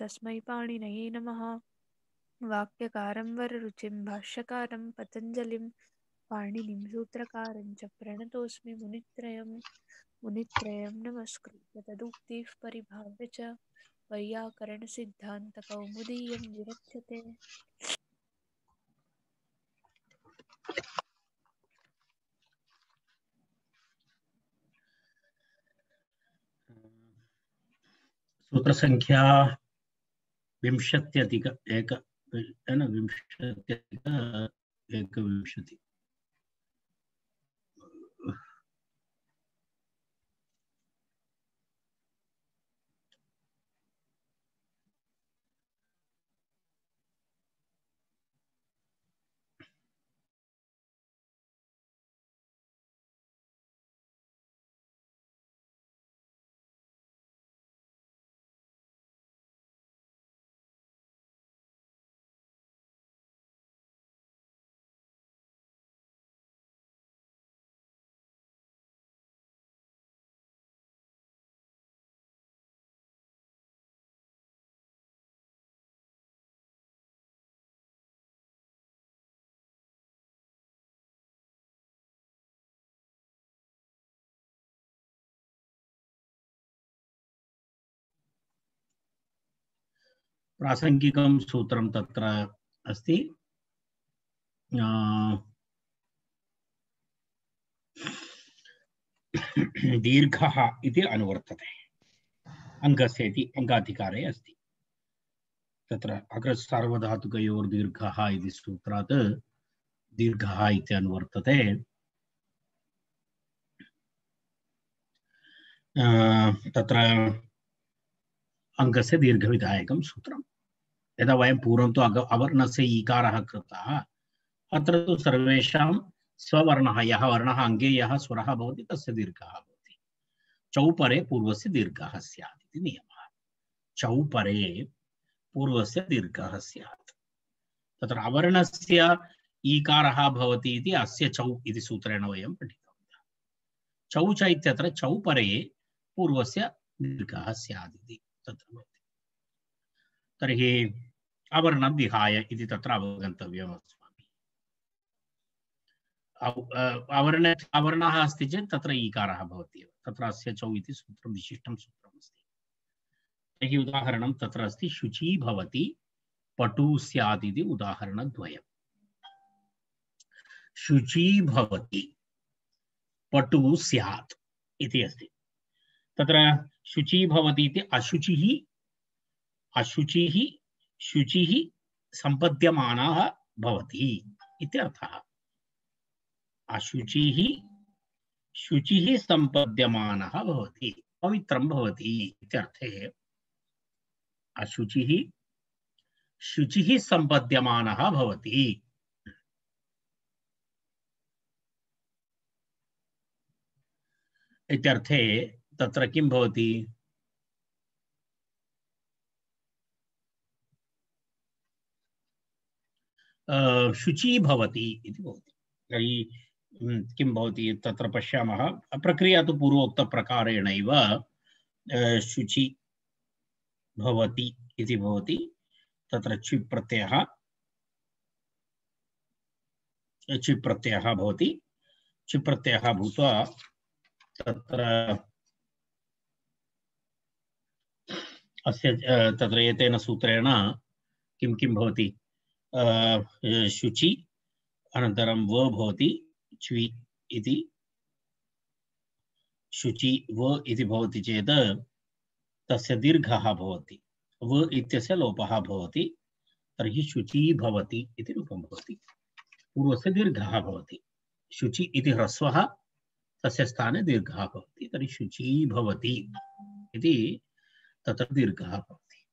तस्मै पाणिनये नमः। वाक्यकारं वररुचिं भाष्यकारं पतञ्जलिं पाणिनिं सूत्रकारं च प्रणतोऽस्मि मुनित्रयं नमस्कृत्य तदुक्तिः परिभाव्य च वैयाकरणसिद्धान्तकौमुदीयं विरच्यते। सूत्र संख्या 20+1 प्रासंगिकं सूत्रं तत्र अस्ति। दीर्घः इति अनुवर्तते, अङ्गस्य इति अङ्गाधिकारे अस्ति। तत्र अग्रसार्वधातुकयोर्दीर्घः इति सूत्रात् दीर्घः इति अनुवर्तते। तत्र अङ्गस्य दीर्घविधायकं सूत्रम्। यदा वयं पूर्वं तु अवर्णस्य ईकारः कृतः, अत्र तु सर्वेषां स्ववर्णः, यः वर्णः अङ्गे यः स्वरः भवति तस्य दीर्घः भवति। चौपरे पूर्वस्य दीर्घः स्यात् इति नियमः। चौपरे पूर्वस्य दीर्घः स्यात्। तत्र अवर्णस्य ईकारः भवति इति अस्य चौ इति सूत्रेण वयं पठितवन्तः। चौ च इत्यत्र चौपरे पूर्वस्य दीर्घः स्यात् इति तत्र भवति। तर्हि अवर्णं विहाय इति तत्र अवगन्तव्यम् अस्माभिः। अवर्णः अस्ति चेत् तत्र ईकारः भवति एव। तत्र अस्य चौ इति सूत्रं विशिष्टं सूत्रम् अस्ति। तर्हि उदाहरणं तत्र अस्ति, शुची भवति पटु स्यात् इति उदाहरणद्वयम्। शुची भवति पटु स्यात् इति अस्ति। तत्र शुची भवति इति अशुचिः शुचिः सम्पद्यमानः भवति इत्यर्थः। अशुचिः शुचिः सम्पद्यमानः भवति, पवित्रं भवति इत्यर्थे अशुचिः शुचिः सम्पद्यमानः भवति। इत्यर्थे तत्र किं भवति? शुची भवति इति भवति। तर्हि किं भवति तत्र पश्यामः। प्रक्रिया तु पूर्वोक्तप्रकारेणैव शुचि भवति इति भवति। तत्र चिप् प्रत्ययः भवति। चिप् प्रत्ययः भूत्वा तत्र अस्य तत्र एतेन सूत्रेण किं किं भवति? शुचि अनन्तरं व भवति च्वि इति। शुचि व इति भवति चेत् तस्य दीर्घः भवति, व इत्यस्य लोपः भवति। तर्हि शुचि भवति इति रूपं भवति। पूर्वस्य दीर्घः भवति। शुचि इति ह्रस्वः, तस्य स्थाने दीर्घः भवति। तर्हि शुचि भवति इति तत्र दीर्घः भवति।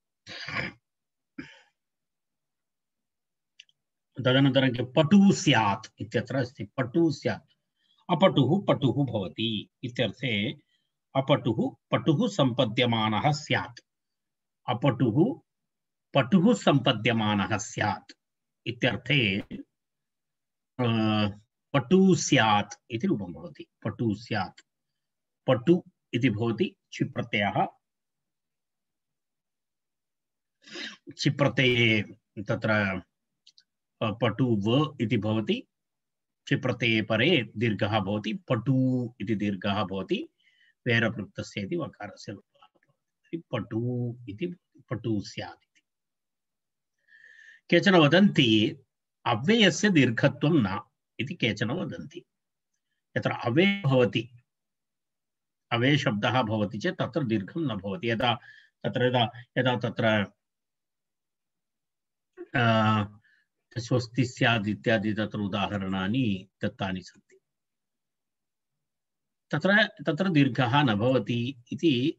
तदनन्तरं पटु स्यात् इत्यत्र अस्ति। पटु स्यात्, अपटुः पटुः भवति इत्यर्थे अपटुः पटुः सम्पद्यमानः स्यात्। अपटुः पटुः सम्पद्यमानः स्यात् इत्यर्थे पटु स्यात् इति रूपं भवति। पटु स्यात्, पटु इति भवति चिप्रत्ययः। चिप्रत्यये तत्र पटु व इति भवति, चिप्रत्यये परे दीर्घः भवति, पटु इति दीर्घः भवति, वेरप्लुप्तस्य इति वकारस्य लोपः भवति, पटु इति पटु स्यात् इति। केचन वदन्ति अव्ययस्य दीर्घत्वं न इति केचन वदन्ति। यत्र अव्ययः भवति, अव्यय शब्दः भवति चेत् तत्र दीर्घं न भवति। यदा तत्र स्वस्ति स्यात् इत्यादि तत्र उदाहरणानि दत्तानि सन्ति। तत्र दीर्घः न भवति इति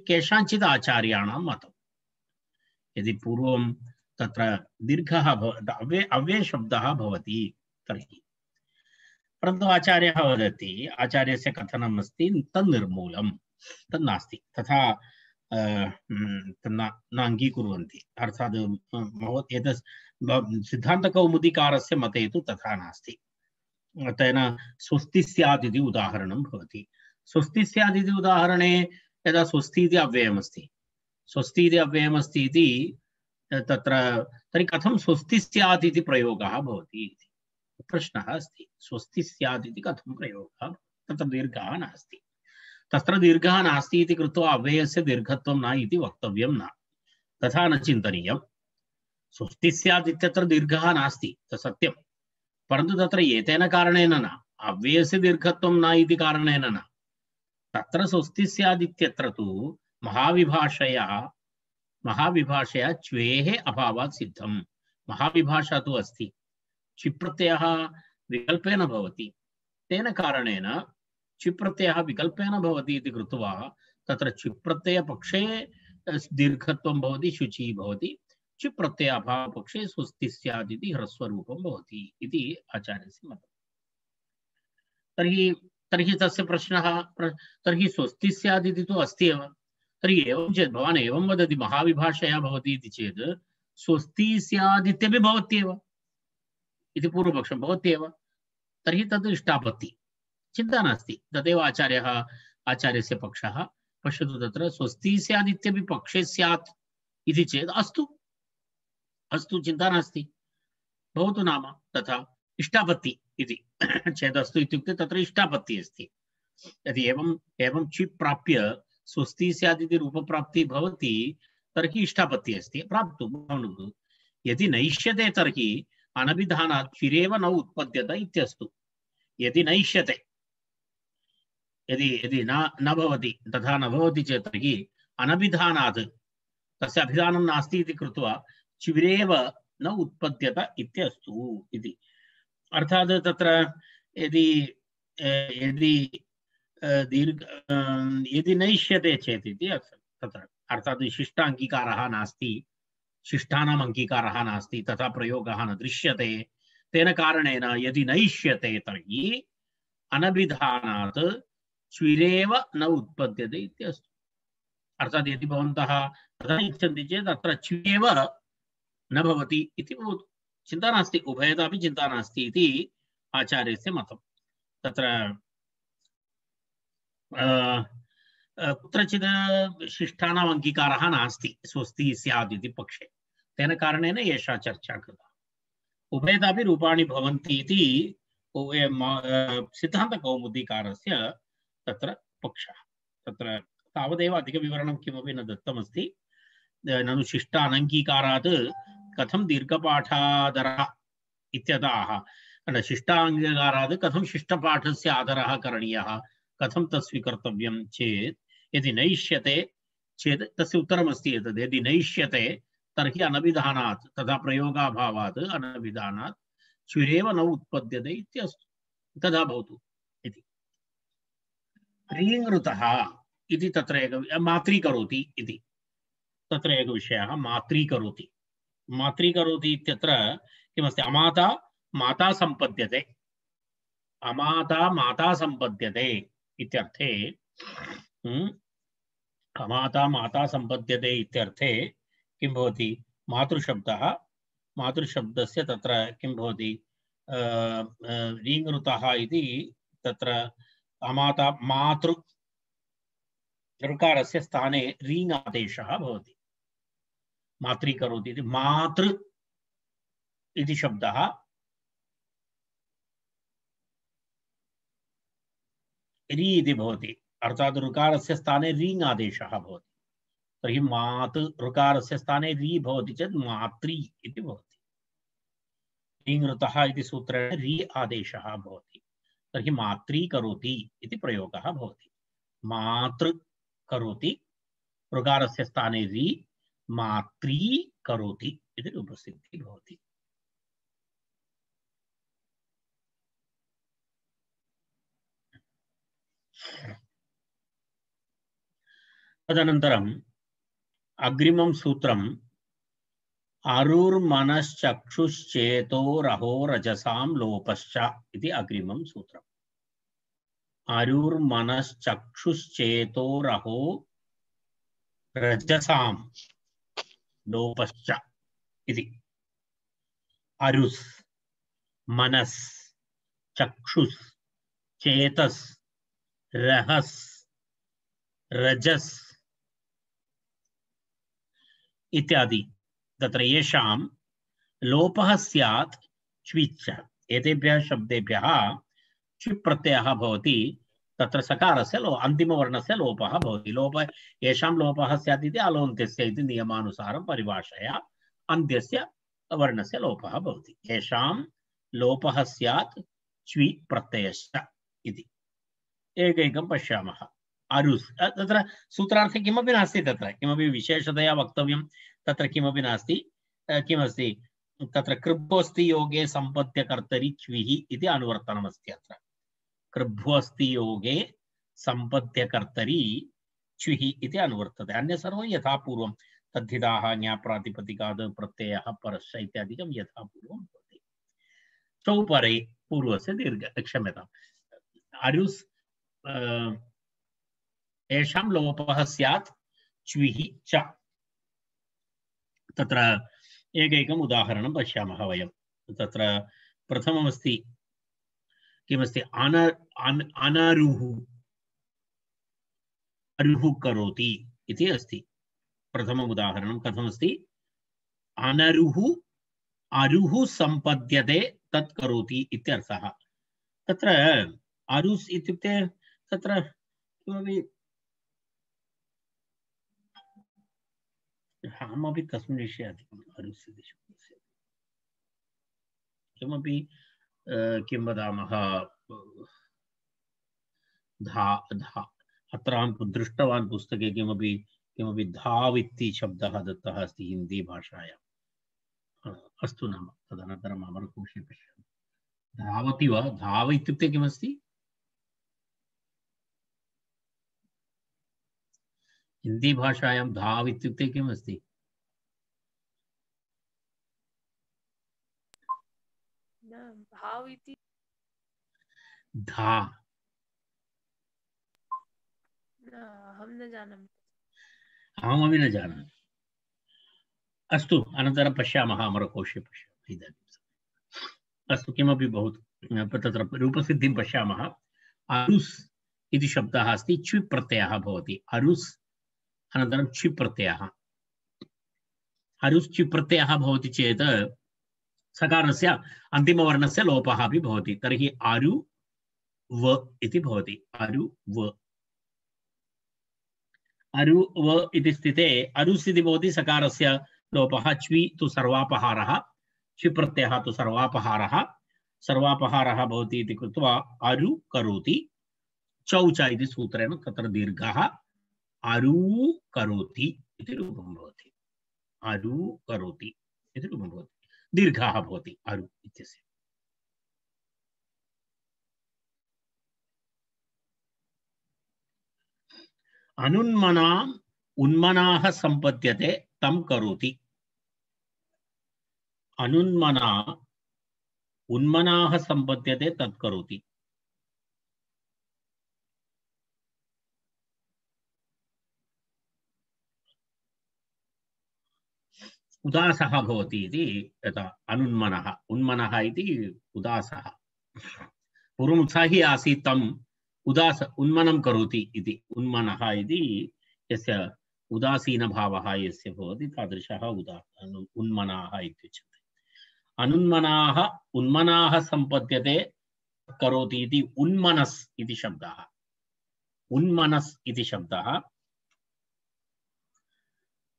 केषाञ्चित् आचार्याणां मतं। यदि पूर्वं तत्र दीर्घः अव्ययशब्दः भवति तर्हि, परन्तु आचार्यः वदति, आचार्यस्य कथनम् अस्ति, तन्निर्मूलं, तन्नास्ति, तथा न अङ्गीकुर्वन्ति। अर्थात् एतत् सिद्धान्तकौमुदीकारस्य मते तु तथा नास्ति। तेन स्वस्ति स्यात् इति उदाहरणं भवति। स्वस्ति स्यात् इति उदाहरणे यदा स्वस्ति इति अव्ययमस्ति, स्वस्ति इति अव्ययमस्ति इति तर्हि कथं स्वस्ति स्यात् इति प्रयोगः भवति इति प्रश्नः अस्ति। स्वस्ति स्यात् इति कथं प्रयोगः? तत्र दीर्घः नास्ति, तत्र दीर्घः नास्ति इति कृत्वा अव्ययस्य दीर्घत्वं न इति वक्तव्यं न, तथा न चिन्तनीयम्। स्वस्ति स्यात् इत्यत्र दीर्घः नास्ति, सत्यं, परन्तु तत्र एतेन कारणेन न, अव्ययस्य दीर्घत्वं न इति कारणेन न। तत्र स्वस्ति स्यात् इत्यत्र तु महाविभाषया च्वेः अभावात् सिद्धं। महाविभाषा तु अस्ति, चिप्रत्ययः विकल्पेन भवति, तेन कारणेन चिप्रत्ययः विकल्पेन भवति इति कृत्वा तत्र चिप्रत्ययपक्षे दीर्घत्वं भवति, शुचि भवति, चिप्रत्यय अभावपक्षे स्वस्ति स्यात् इति ह्रस्वरूपं भवति इति आचार्यस्य मतं। तर्हि तस्य प्रश्नः, तर्हि स्वस्ति स्यात् इति तु अस्ति एव, तर्हि एवं चेत् भवान् एवं वदति महाविभाषया भवति इति चेत् स्वस्ति स्यात् इत्यपि भवत्येव इति पूर्वपक्षं भवत्येव, तर्हि तद् इष्टापत्ति, चिन्ता नास्ति, तदेव आचार्यस्य पक्षः। पश्यतु, तत्र स्वस्ति स्यात् इत्यपि पक्षे स्यात् इति चेत् अस्तु, चिन्ता नास्ति, भवतु नाम तथा इष्टापत्ति इति चेदस्तु इत्युक्ते तत्र इष्टापत्ति अस्ति। यदि एवं चिप् प्राप्य स्वस्ति स्यात् इति रूपप्राप्तिः भवति तर्हि इष्टापत्ति अस्ति, प्राप्तुं। यदि नैष्यते तर्हि अनभिधानात् चिरेव न उत्पद्यत इत्यस्तु। यदि नैष्यते, यदि न भवति, तथा न भवति चेत् तर्हि अनभिधानात्, तस्य अभिधानं नास्ति इति कृत्वा चिरेव न उत्पद्यत इत्यस्तु इति। अर्थात् तत्र यदि नैष्यते चेत् इति तत्र अर्थात् शिष्टाङ्गीकारः नास्ति, शिष्टानाम् अङ्गीकारः नास्ति, तथा प्रयोगः न दृश्यते, तेन कारणेन यदि नैष्यते तर्हि अनभिधानात् चिरेव न उत्पद्यते इत्यस्तु। अर्थात् यदि भवन्तः तथा इच्छन्ति चेत् अत्र चिरेव न भवति इति भवतु, चिन्ता नास्ति, उभयतापि चिन्ता नास्ति इति आचार्यस्य मतं। तत्र कुत्रचित् शिष्टानाम् अङ्गीकारः नास्ति स्वस्ति स्यात् इति पक्षे, तेन कारणेन एषा चर्चा कृता। उभयतापि रूपाणि भवन्ति इति सिद्धान्तकौमुदीकारस्य तत्र पक्षः। तत्र तावदेव अधिकविवरणं किमपि न दत्तमस्ति। ननु शिष्टानङ्गीकारात् कथं दीर्घपाठादरः इत्यतः शिष्टाङ्गीकारात् कथं शिष्टपाठस्य आदरः करणीयः, कथं तत् स्वीकर्तव्यं चेत् यदि नैष्यते चेत् तस्य उत्तरमस्ति एतद्। यदि नैष्यते तर्हि अनभिधानात्, तथा प्रयोगाभावात् अनभिधानात् चिरेव न उत्पद्यते इत्यस्तु, तथा भवतु इति। रीङ्कृतः इति तत्र एक मात्रीकरोति इति तत्र एक विषयः। मात्रीकरोति इत्यत्र किमस्ति? अमाता माता सम्पद्यते, अमाता माता सम्पद्यते इत्यर्थे अमाता माता सम्पद्यते इत्यर्थे किं भवति? मातृशब्दः, मातृशब्दस्य तत्र किं भवति? रीङ्कृतः इति तत्र अमाता मातृ ऋकारस्य स्थाने रीङ् आदेशः भवति। मात्री करोति इति मातृ इति शब्दः री इति भवति, अर्थात् ऋकारस्य स्थाने रीङ् आदेशः भवति। तर्हि मातृ ऋकारस्य स्थाने री भवति चेत् मात्री इति भवति। रीङ् ऋतः इति सूत्रेण री आदेशः भवति। तर्हि मात्री करोति इति प्रयोगः भवति। मातृ करोति, ऋकारस्य स्थाने री, मात्री करोति इति रूपसिद्धिः भवति। तदनन्तरम् अग्रिमं सूत्रम् आरुर्मनश्चक्षुश्चेतोरहो रजसां लोपश्च इति अग्रिमं सूत्रम्। आरुर्मनश्चक्षुश्चेतोरहो रजसां लोपश्च इति। अरुस्, मनस्, चक्षुस्, चेतस्, रहस्, रजस् इत्यादि तत्र येषां लोपः स्यात् च्विच्, एतेभ्यः शब्देभ्यः च्विप् प्रत्ययः भवति, तत्र सकारस्य अन्तिमवर्णस्य लोपः भवति। येषां लोपः स्यात् इति अलोन्त्यस्य इति नियमानुसारं परिभाषया अन्त्यस्य वर्णस्य लोपः भवति। येषां लोपः स्यात् च्वि प्रत्ययश्च इति एकैकं पश्यामः। अरुस्, तत्र सूत्रार्थे किमपि नास्ति, तत्र किमपि विशेषतया वक्तव्यं तत्र किमपि नास्ति। किमस्ति तत्र कृभ्वस्ति योगे सम्पद्य कर्तरि च्विः इति अनुवर्तनमस्ति। अत्र कृभ्वस्ति योगे सम्पद्य कर्तरि च्विः इति अनुवर्तते। अन्य सर्वं यथा पूर्वं तद्धिताः ज्ञाप्रातिपदिकात् प्रत्ययः परश्च इत्यादिकं यथा पूर्वं भवति। चौपरे पूर्वस्य दीर्घ, क्षम्यताम्, अरुस् येषां लोपः स्यात् च्विः च। तत्र एकैकम् उदाहरणं पश्यामः वयं। तत्र प्रथममस्ति किमस्ति, अनरुः, अरुः करोति इति अस्ति। प्रथमम् उदाहरणं कथमस्ति, अनरुः अरुः सम्पद्यते तत् करोति इत्यर्थः। तत्र अरुस् इत्युक्ते तत्र किमपि अहमपि तस्मिन् विषये अधिकम् अरुस् इति शब्दस्य किमपि किं वदामः, अत्र अहं दृष्टवान् पुस्तके किमपि धाव् इति शब्दः दत्तः अस्ति हिन्दी भाषायाम्। अस्तु, नाम तदनन्तरम् अमरकोशे पश्यामि। धावति वा? धाव इत्युक्ते किमस्ति? हिंदी भाषायां धाव इत्युक्ते किमस्ति? भाव इति धा, अहं न जानामि। अहमपि न जानामि। अस्तु, अनन्तरं पश्यामः, अमरकोशे पश्यामः इदानीं। अस्तु, किमपि भवतु, तत्र रूपसिद्धिं पश्यामः। अरुस् इति शब्दः अस्ति, च्विप् प्रत्ययः भवति। अरुस् अनन्तरं च्विप् प्रत्ययः। अरुस् च्विप् प्रत्ययः भवति चेत् सकारस्य अन्तिमवर्णस्य लोपः अपि भवति। तर्हि अरु व इति भवति। अरु व, अरु व इति स्थिते अरुस् इति भवति सकारस्य लोपः। च्वि तु सर्वापहारः, च्विप् प्रत्ययः तु सर्वापहारः, सर्वापहारः भवति इति कृत्वा अरु करोति। चौ च इति सूत्रेण तत्र दीर्घः अरु करोति इति रूपं भवति। अरु करोति इति रूपं भवति, दीर्घः भवति अरु इत्यस्य। अनुन्मनाम् उन्मनाः सम्पद्यते तं करोति। अनुन्मना उन्मनाः सम्पद्यते तत् करोति। उदासः भवति इति यथा अनुन्मनः, उन्मनः इति उदासः। पूर्वम् उत्साही आसीत्, तम् उदास उन्मनं करोति इति। उन्मनः इति यस्य उदासीनभावः यस्य भवति तादृशः उन्मनाः इत्युच्यते। अनुन्मनाः उन्मनाः सम्पद्यते करोति इति उन्मनस् इति शब्दः। उन्मनस् इति शब्दः,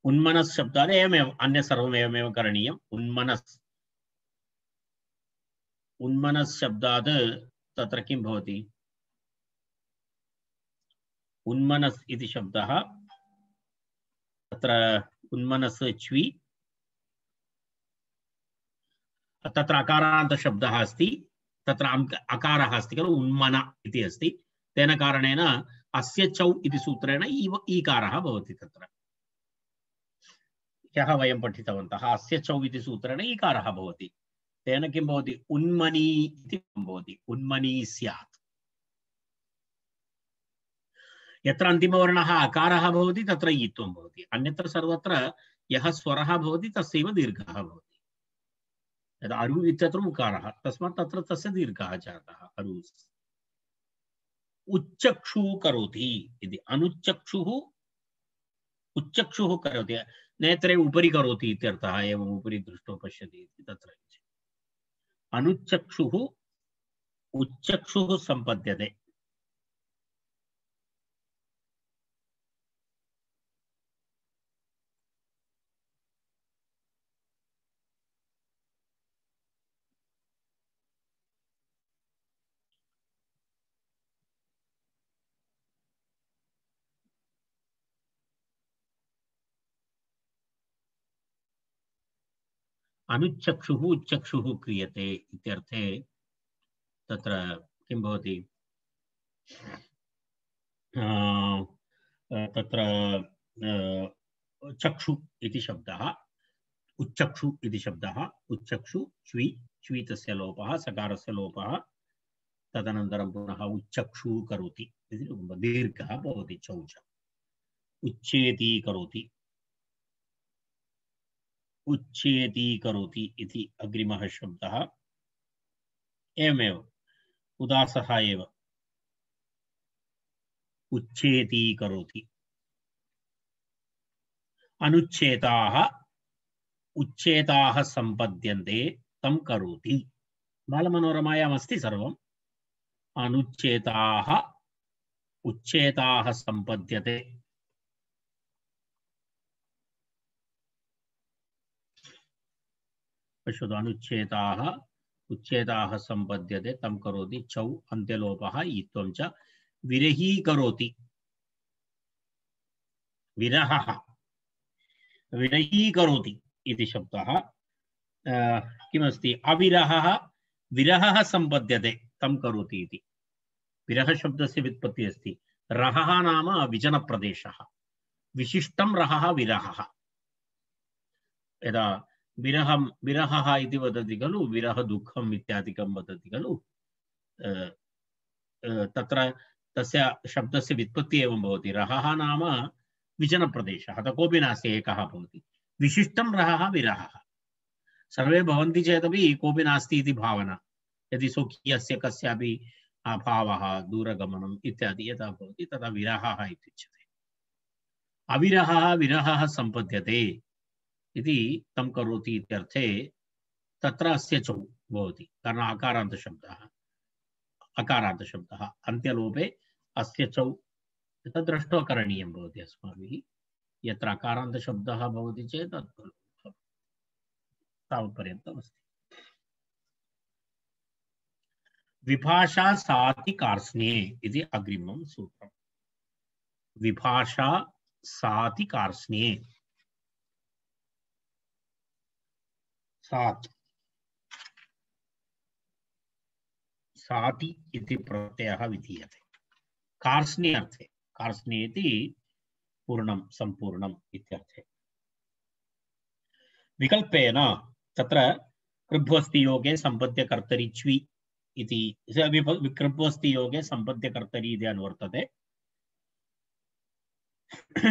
उन्मनस् शब्दात् एवमेव अन्य सर्वम् एवमेव करणीयम्। उन्मनस्, उन्मनस् शब्दात् तत्र किं भवति? उन्मनस् इति शब्दः तत्र उन्मनस् च्वी, तत्र अकारान्त शब्दः अस्ति, तत्र अकारः अस्ति खलु, उन्मन इति अस्ति। तेन कारणेन अस्य चौ इति सूत्रेण ईकारः भवति। तत्र ह्यः वयं पठितवन्तः, अस्य चौ इति सूत्रेण ईकारः भवति। तेन किं भवति? उन्मनी इति भवति। उन्मनी स्यात्। यत्र अन्तिमवर्णः अकारः भवति तत्र ईत्वं भवति। अन्यत्र सर्वत्र यः स्वरः भवति तस्यैव दीर्घः भवति। यदा अरु इत्यत्र उकारः, तस्मात् तत्र तस्य दीर्घः जातः अरु। उच्चक्षुः करोति इति, अनुच्चक्षुः उच्चक्षुः करोति, नेत्रे उपरि करोति इत्यर्थः। एवम् उपरि दृष्ट्वा पश्यति इति तत्र। अनुच्चक्षुः उच्चक्षुः सम्पद्यते। अनुच्चक्षुः उच्चक्षुः क्रियते इत्यर्थे तत्र किं भवति? तत्र चक्षु इति शब्दः, उच्चक्षु इति शब्दः, उच्चक्षु च्वी, च्वी तस्य लोपः, सकारस्य लोपः, तदनन्तरं पुनः उच्चक्षु करोति इति दीर्घः भवति। चौ च उच्चेति करोति, उच्चेति करोति इति अग्रिमः शब्दः। एवमेव उदासः एव उच्चेति करोति। अनुच्छेदाः उच्चेदाः सम्पद्यन्ते तं करोति। बालमनोरमायाम् अस्ति सर्वम्। अनुच्छेदाः उच्चेदाः सम्पद्यते। पश्यतु, अनुच्छेदाः उच्चेदाः सम्पद्यते तं करोति। चौ अन्त्यलोपः, ईत्वं च। विरही करोति, विरहः, विरही करोति इति शब्दः किमस्ति? अविरहः विरहः सम्पद्यते तं करोति इति। विरह शब्दस्य व्युत्पत्तिः अस्ति। रहः नाम विजनप्रदेशः, विशिष्टं रहः विरहः। यदा विरहं विरहः इति वदति खलु, विरह दुःखम् इत्यादिकं वदति खलु, तत्र तस्य शब्दस्य व्युत्पत्तिः एवं भवति। रहः नाम विजनप्रदेशः, अतः कोऽपि नास्ति, एकः भवति। विशिष्टं रहः विरहः। सर्वे भवन्ति चेदपि कोऽपि नास्ति इति भावना। यदि स्वकीयस्य कस्यापि अभावः, दूरगमनम् इत्यादि यदा भवति तदा विरहः इत्युच्यते। अविरहः विरहः सम्पद्यते इति तं करोति इत्यर्थे तत्र अस्य चौ भवति, कारण अकारान्तशब्दः, अकारान्तशब्दः अन्त्यलोपे अस्य चौ तद् दृष्ट्वा करणीयं भवति अस्माभिः। यत्र अकारान्तशब्दः भवति चेत् तावत्पर्यन्तम् अस्ति। विभाषा साति कार्ष्ण्ये इति अग्रिमं सूत्रम्। विभाषा साति कार्ष्ण्ये, सात्, साति इति प्रत्ययः विधीयते कार्ष्ण्ये अर्थे। कार्ष्ण्ये इति पूर्णं संपूर्णम् इत्यर्थे। विकल्पेन तत्र कृभ्वस्तियोगे सम्पद्यकर्तरि च्वी इति, कृभ्वस्तियोगे सम्पद्यकर्तरि इति अनुवर्तते।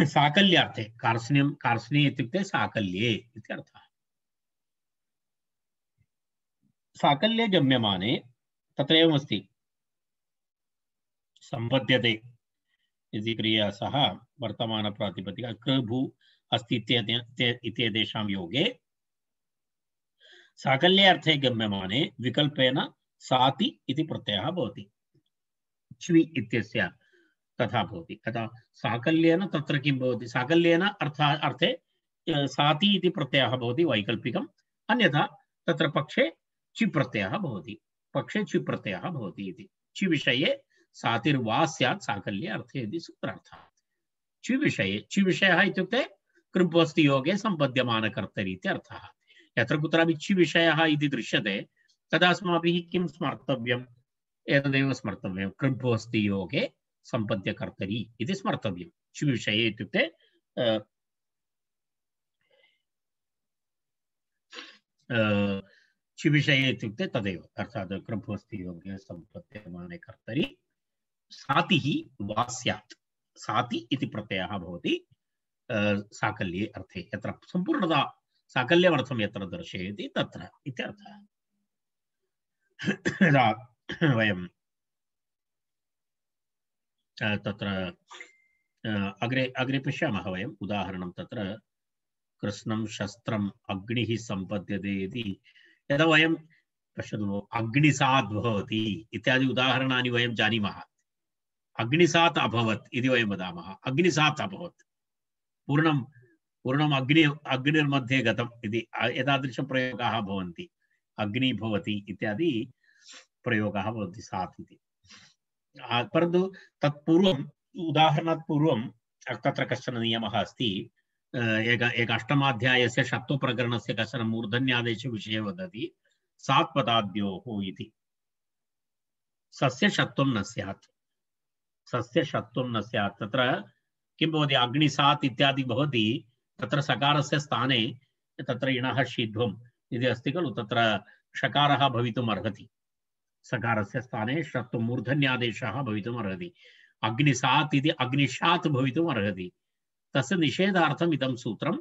साकल्यार्थे, कार्ष्ण्यं, कार्ष्ण्ये इत्युक्ते साकल्ये इत्यर्थः। साकल्ये गम्यमाने तत्र एवमस्ति, सम्पद्यते इति क्रिया सह वर्तमानप्रातिपदिका कृ भू अस्ति इत्येतेषां योगे साकल्ये अर्थे गम्यमाने विकल्पेन साति इति प्रत्ययः भवति। च्वि इत्यस्य तथा भवति। तथा साकल्येन तत्र किं भवति? साकल्येन अर्थे साति इति प्रत्ययः भवति वैकल्पिकम्, अन्यथा तत्र पक्षे चि प्रत्ययः भवति। पक्षे चि प्रत्ययः भवति इति। चि विषये सातिर्वा स्यात् साकल्ये अर्थे इति सूत्रार्थः। चि विषयः इत्युक्ते कृभ्वस्ति योगे सम्पद्यमानकर्तरि इत्यर्थः। यत्र कुत्रापि चि विषयः इति दृश्यते तदा अस्माभिः किं स्मर्तव्यम्? एतदेव स्मर्तव्यं, कृभ्वस्ति योगे सम्पद्यकर्तरि इति स्मर्तव्यं। चि विषये इत्युक्ते चि विषये इत्युक्ते तदेव, अर्थात् कृभ्वस्ति योगे सम्पद्यमाने कर्तरि सातिः वा स्यात्। साति इति प्रत्ययः भवति साकल्ये अर्थे, यत्र सम्पूर्णता साकल्यमर्थं यत्र दर्शयति तत्र इत्यर्थः। यदा वयं तत्र अग्रे अग्रे पश्यामः वयम् उदाहरणं, तत्र कृष्णं शस्त्रम् अग्निः सम्पद्यते इति यदा वयं पश्यतु, अग्निसात् भवति इत्यादि उदाहरणानि वयं जानीमः। अग्निसात् अभवत् इति वयं वदामः, अग्निसात् अभवत्, पूर्णम् अग्निर्मध्ये गतम् इति एतादृशप्रयोगाः भवन्ति। अग्नि भवति इत्यादि प्रयोगाः भवन्ति सात् इति। परन्तु तत्पूर्वम्, उदाहरणात् पूर्वं तत्र कश्चन नियमः अस्ति। एक अष्टमाध्यायस्य षत्वप्रकरणस्य कश्चन मूर्धन्यादेशविषये वदति, सात्पदाद्योः इति। सस्य षत्वं न स्यात्, सस्य षत्वं न स्यात्। तत्र किं भवति? अग्निसात् इत्यादि भवति, तत्र सकारस्य स्थाने तत्र इणः शीध्वम् इति अस्ति खलु, तत्र षकारः भवितुम् अर्हति। सकारस्य स्थाने षत्वं मूर्धन्यादेशः भवितुम् अर्हति। अग्निसात् इति अग्निशात् भवितुम् अर्हति। तस्य निषेधार्थम् इदं सूत्रं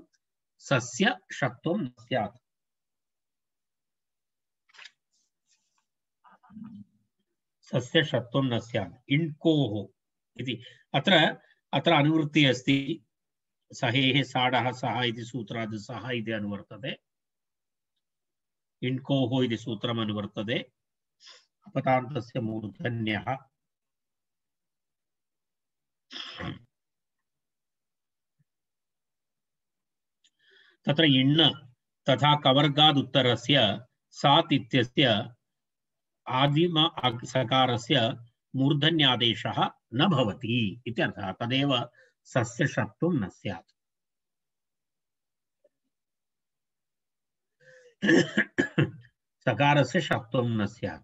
सस्य षत्वं न स्यात्। सस्य षत्वं न स्यात्। इण्कोः इति अत्र अनुवृत्तिः अस्ति। सहेः साडः सः इति सूत्रात् सः इति अनुवर्तते। इण्कोः इति सूत्रम् अनुवर्तते। अपतान्तस्य मूर्धन्यः तत्र इण्ण तथा कवर्गाद् उत्तरस्य सात् इत्यस्य आदिम सकारस्य मूर्धन्यादेशः न भवति इत्यर्थः। तदेव सस्य षत्वं न स्यात्। सकारस्य षत्वं न स्यात्।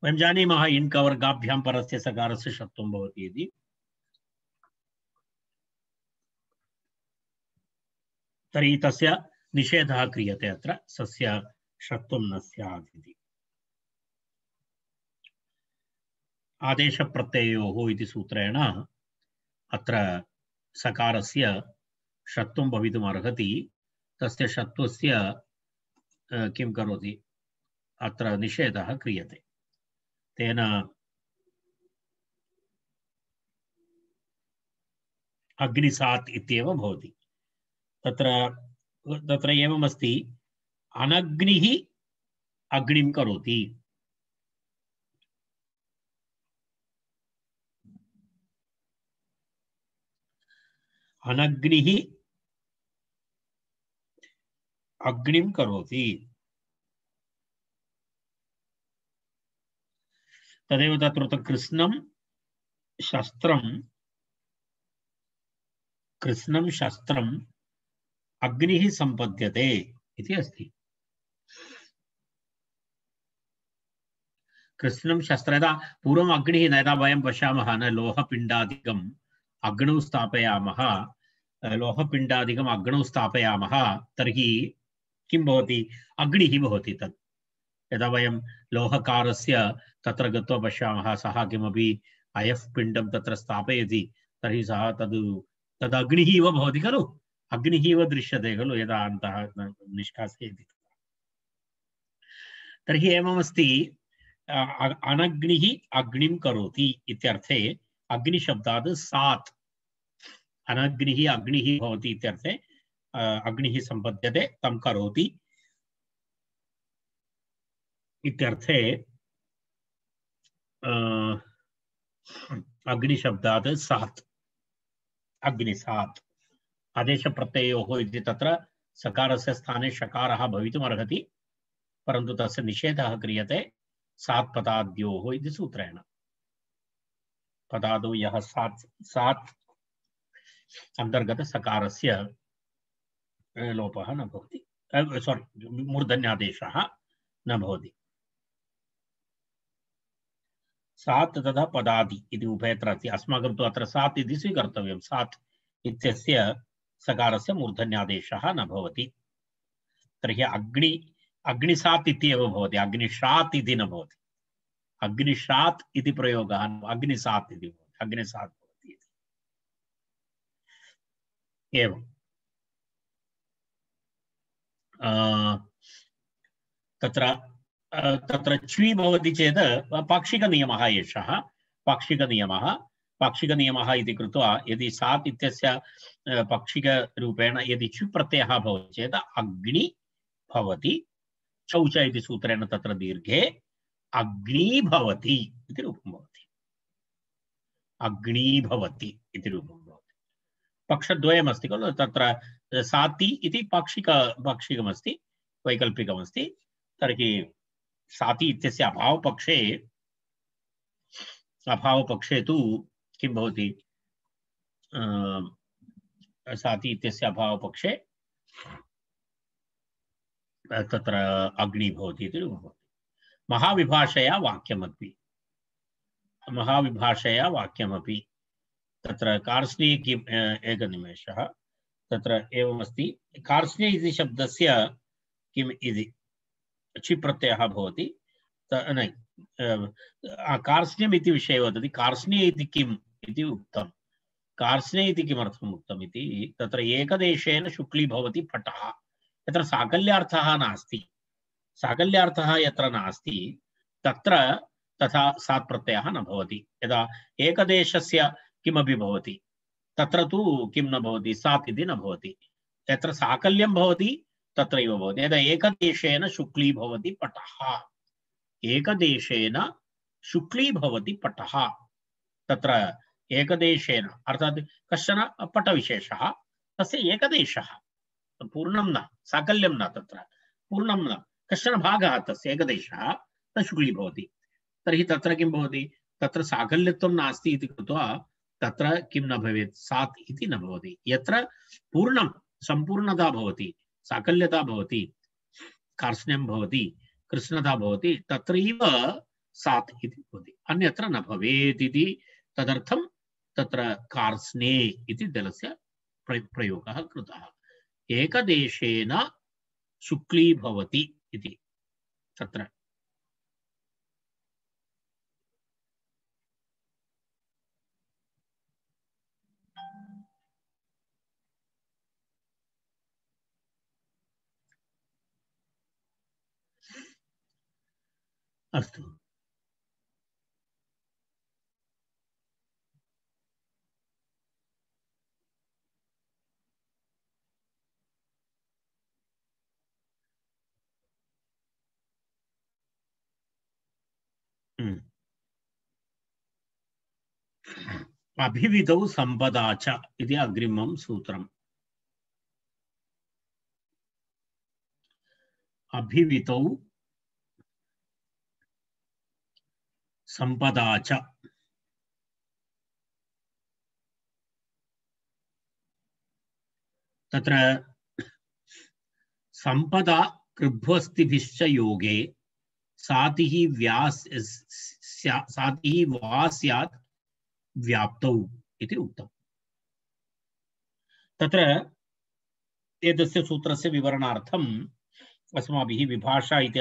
वयं जानीमः इण् कवर्गाभ्यां परस्य सकारस्य षत्वं भवति इति। तर्हि तस्य निषेधः क्रियते अत्र, सस्य षत्वं न स्यात् इति। आदेशप्रत्ययोः इति सूत्रेण अत्र सकारस्य षत्वं भवितुम् अर्हति। तस्य षत्वस्य किं करोति? अत्र निषेधः क्रियते। तेन अग्निसात् इत्येव भवति। तत्र एवमस्ति, अनग्निः अग्निं करोति। अनग्निः अग्निं करोति। तदेव तत्र कृष्णं शस्त्रम् अग्निः सम्पद्यते इति अस्ति। कृष्णं शस्त्र, यदा पूर्वम् अग्निः यदा वयं पश्यामः न, लोहपिण्डादिकम् अग्नौ स्थापयामः, लोहपिण्डादिकम् अग्नौ स्थापयामः, तर्हि किं भवति? अग्निः भवति तत्। यदा वयं लोहकारस्य तत्र गत्वा पश्यामः, सः किमपि अयः पिण्डं तत्र स्थापयति, तर्हि सः तद् तद् अग्निः इव भवति खलु, अग्निः इव दृश्यते खलु यदा अन्तः निष्कासयति। तर्हि एवमस्ति, अनग्निः अग्निं करोति इत्यर्थे अग्निशब्दात् सात्, अनग्निः अग्निः भवति इत्यर्थे अग्निः सम्पद्यते, तं करोति इत्यर्थे अग्निशब्दात् सात्, अग्निसात् आदेशप्रत्ययोः इति तत्र सकारस्य स्थाने षकारः भवितुमर्हति, परन्तु तस्य निषेधः क्रियते सात् पदाद्योः इति सूत्रेण। पदादौ यः सात् अंतर्गत सकारस्य लोपः न भवति, मूर्धन्यादेशः न भवति। सात् तथा पदादि इति उभयत्र अस्ति। अस्माकं तु अत्र सात् इति स्वीकर्तव्यं। सात् इत्यस्य सकारस्य मूर्धन्यादेशः न भवति। तर्हि अग्निसात् इत्येव भवति, अग्निशात् इति न भवति। अग्निशात् इति प्रयोगः अग्निसात् इति भवति, अग्निसात् भवति इति। एवं तत्र च्वी भवति चेत् पाक्षिकनियमः एषः। पाक्षिकनियमः इति कृत्वा यदि सात् इत्यस्य पाक्षिकरूपेण यदि च्वी प्रत्ययः भवति चेत् अग्नि भवति, चौच इति सूत्रेण तत्र दीर्घे अग्नि भवति इति रूपं भवति, अग्नि भवति इति रूपं भवति। पक्षद्वयमस्ति खलु, तत्र साति इति पाक्षिकमस्ति, वैकल्पिकमस्ति। तर्हि साति इत्यस्य अभावपक्षे तु किं भवति, साति इत्यस्य अभावपक्षे तत्र अग्नि भवति इति भवति। महाविभाषया वाक्यमपि तत्र कार्ष्णी एकनिमेषः, तत्र एवमस्ति। कार्ष्णी इति शब्दस्य किम् इति क्षिप्रत्ययः भवति, कार्ष्ण्यम् इति विषये वदति। कार्ष्णी इति किम् इति उक्तं। कार्ष्णी इति किमर्थम् उक्तम् इति, तत्र एकदेशेन शुक्ली भवति पटः, यत्र साकल्यार्थः नास्ति। साकल्यार्थः यत्र नास्ति तत्र तथा सात् प्रत्ययः न भवति। यदा एकदेशस्य किमपि भवति तत्र तु किं न भवति, सात् इति न भवति। यत्र साकल्यं भवति तत्रैव भवति। यदा एकदेशेन शुक्ली भवति पटः, एकदेशेन शुक्ली भवति पटः, तत्र एकदेशेन अर्थात् कश्चन पटविशेषः, तस्य एकदेशः, पूर्णं न, साकल्यं न, तत्र पूर्णं न, कश्चन भागः तस्य एकदेशः, तत् शुक्ली भवति। तर्हि तत्र किं भवति, तत्र साकल्यत्वं नास्ति इति कृत्वा तत्र किं न भवेत्, सात् इति न भवति। यत्र पूर्णं सम्पूर्णता भवति, साकल्यता भवति, कार्ष्ण्यं भवति, कृष्णता भवति, तत्रैव सात् इति भवति, अन्यत्र न भवेत् इति। तदर्थं तत्र कार्ष्णे इति दलस्य प्रयोगः कृतः। एकदेशेन शुक्ली भवति इति तत्र। अस्तु, अभिविधौ संपदा च इति अग्रिमं सूत्रम्। अभिविधौ संपदा च, तत्र संपदा कृभ्वस्तिभिश्च योगे सातिः वा स्यात् व्याप्तौ इति उक्तम्। तत्र एतस्य सूत्रस्य विवरणार्थम् अस्माभिः विभाषा इति